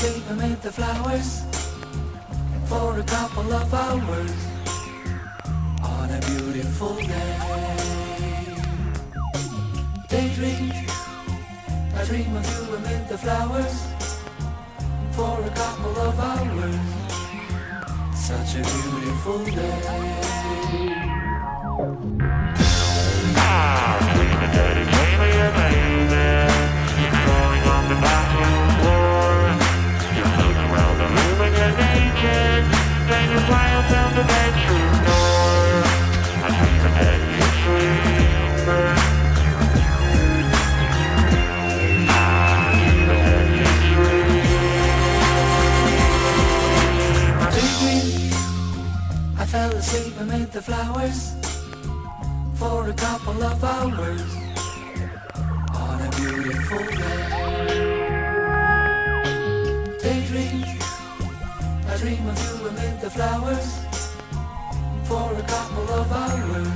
asleep amid the flowers for a couple of hours on a beautiful day. Daydream, I dream of you amid the flowers for a couple of hours. Such a beautiful day. I fell asleep amid the flowers for a couple of hours on a beautiful day. Daydream, I dream of you amid the flowers for a couple of hours.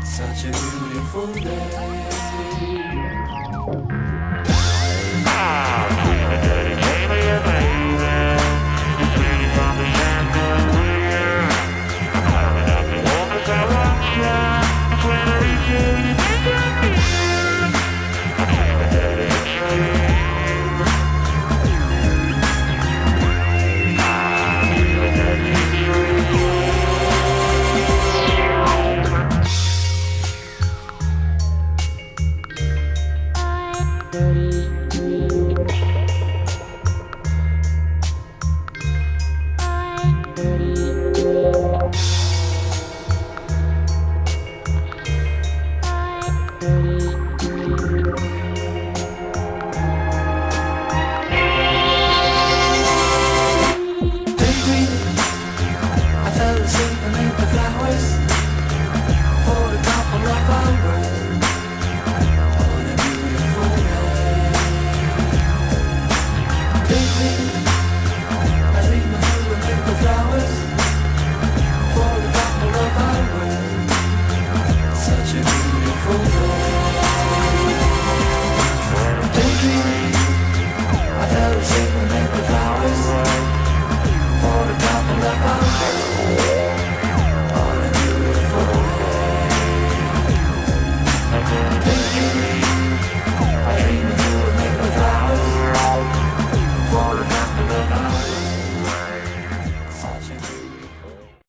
Such a beautiful day.